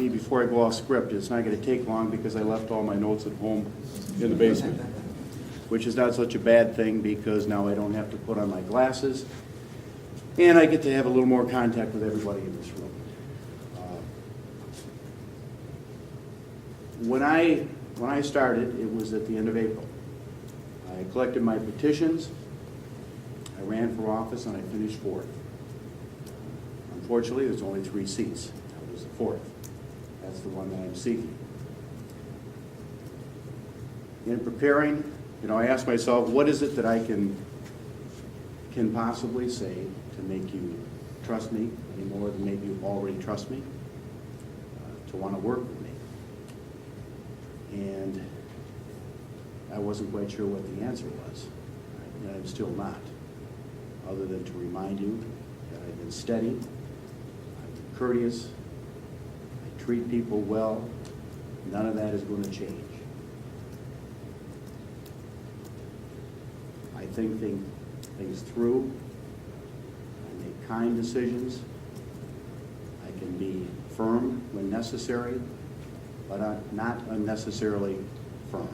me before I go off script. It's not going to take long because I left all my notes at home in the basement, which is not such a bad thing because now I don't have to put on my glasses and I get to have a little more contact with everybody in this room. When I started, it was at the end of April. I collected my petitions, I ran for office, and I finished fourth. Unfortunately, there's only 3 seats. That was the fourth. That's the one that I'm seeking. In preparing, I asked myself, what is it that I can possibly say to make you trust me any more than maybe you already trust me, to want to work with me? And I wasn't quite sure what the answer was, and I'm still not, other than to remind you that I've been steady, I've been courteous, I treat people well. None of that is going to change. I think things through, I make kind decisions, I can be firm when necessary, but not unnecessarily firm.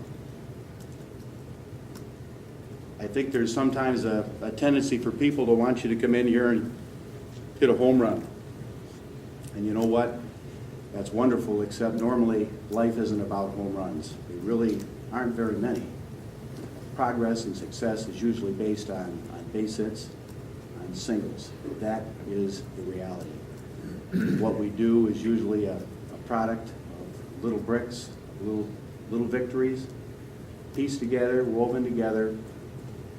I think there's sometimes a tendency for people to want you to come in here and hit a home run. And you know what? That's wonderful, except normally life isn't about home runs. They really aren't very many. Progress and success is usually based on base hits, on singles. That is the reality. What we do is usually a product of little bricks, little victories, pieced together, woven together,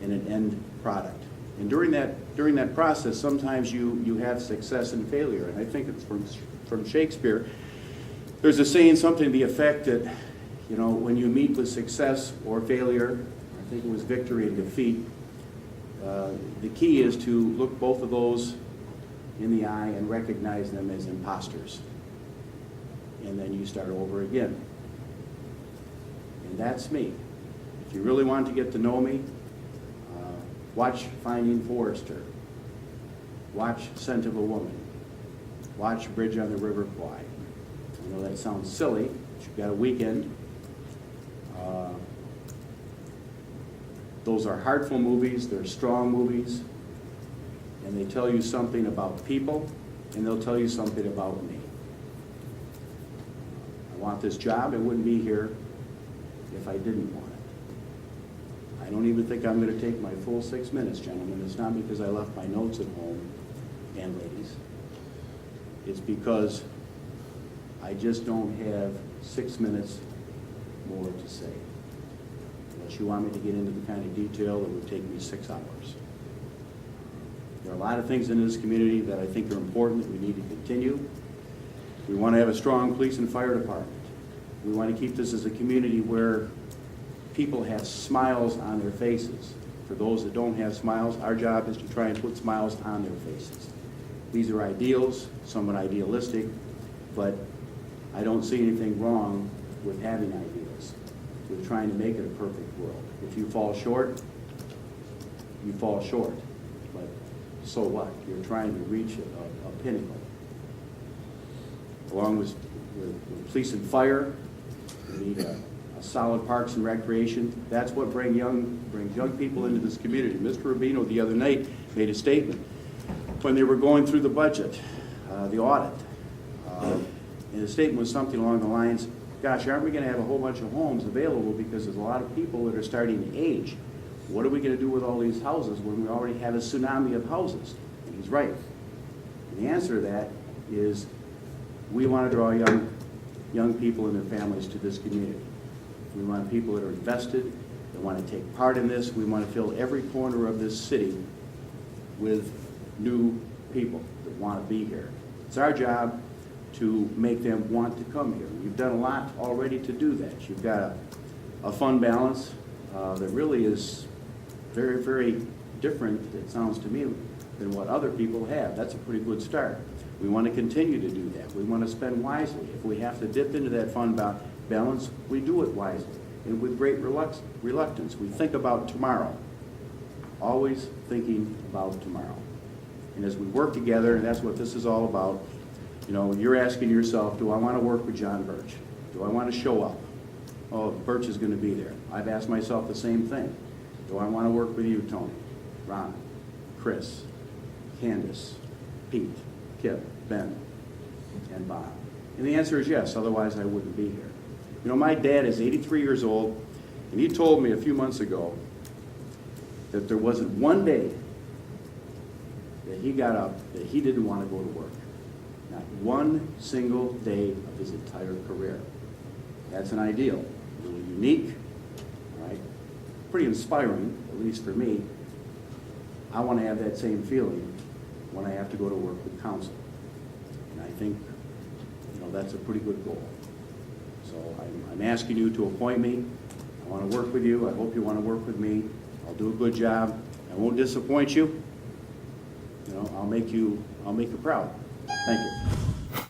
in an end product. And during that process, sometimes you have success and failure. And I think it's from Shakespeare. There's a saying, something to the effect that, when you meet with success or failure, I think it was victory and defeat, the key is to look both of those in the eye and recognize them as imposters. And then you start over again. And that's me. If you really want to get to know me, watch Finding Forrester. Watch Scent of a Woman. Watch Bridge on the River Kwai. I know that sounds silly, but you've got a weekend. Those are heartful movies, they're strong movies, and they tell you something about people, and they'll tell you something about me. I want this job. I wouldn't be here if I didn't want it. I don't even think I'm going to take my full 6 minutes, gentlemen. It's not because I left my notes at home, and ladies. It's because I just don't have 6 minutes more to say. Unless you want me to get into the kind of detail that would take me 6 hours. There are a lot of things in this community that I think are important that we need to continue. We want to have a strong police and fire department. We want to keep this as a community where people have smiles on their faces. For those that don't have smiles, our job is to try and put smiles on their faces. These are ideals, somewhat idealistic, but I don't see anything wrong with having ideals, with trying to make it a perfect world. If you fall short, you fall short. But so what? You're trying to reach a pinnacle. Along with police and fire, we need a solid parks and recreation. That's what brings young people into this community. Mr. Rubino the other night made a statement when they were going through the budget, the audit. And the statement was something along the lines, gosh, aren't we going to have a whole bunch of homes available because there's a lot of people that are starting to age? What are we going to do with all these houses when we already have a tsunami of houses? And he's right. And the answer to that is we want to draw young people and their families to this community. We want people that are invested, that want to take part in this. We want to fill every corner of this city with new people that want to be here. It's our job to make them want to come here. You've done a lot already to do that. You've got a fund balance that really is very, very different, it sounds to me, than what other people have. That's a pretty good start. We want to continue to do that. We want to spend wisely. If we have to dip into that fund balance, we do it wisely and with great reluctance. We think about tomorrow, always thinking about tomorrow. And as we work together, and that's what this is all about, You know, you're asking yourself, do I want to work with John Burtch? Do I want to show up? Oh, Burtch is going to be there. I've asked myself the same thing. Do I want to work with you, Tony, Ron, Chris, Candace, Pete, Kip, Ben, and Bob? And the answer is yes, otherwise I wouldn't be here. You know, my dad is 83 years old, and he told me a few months ago that there wasn't one day that he got up that he didn't want to go to work. Not one single day of his entire career. That's an ideal, a little unique, right? Pretty inspiring, at least for me. I want to have that same feeling when I have to go to work with council. And I think, you know, that's a pretty good goal. So I'm asking you to appoint me. I want to work with you. I hope you want to work with me. I'll do a good job. I won't disappoint you. You know, I'll make you proud. Thank you.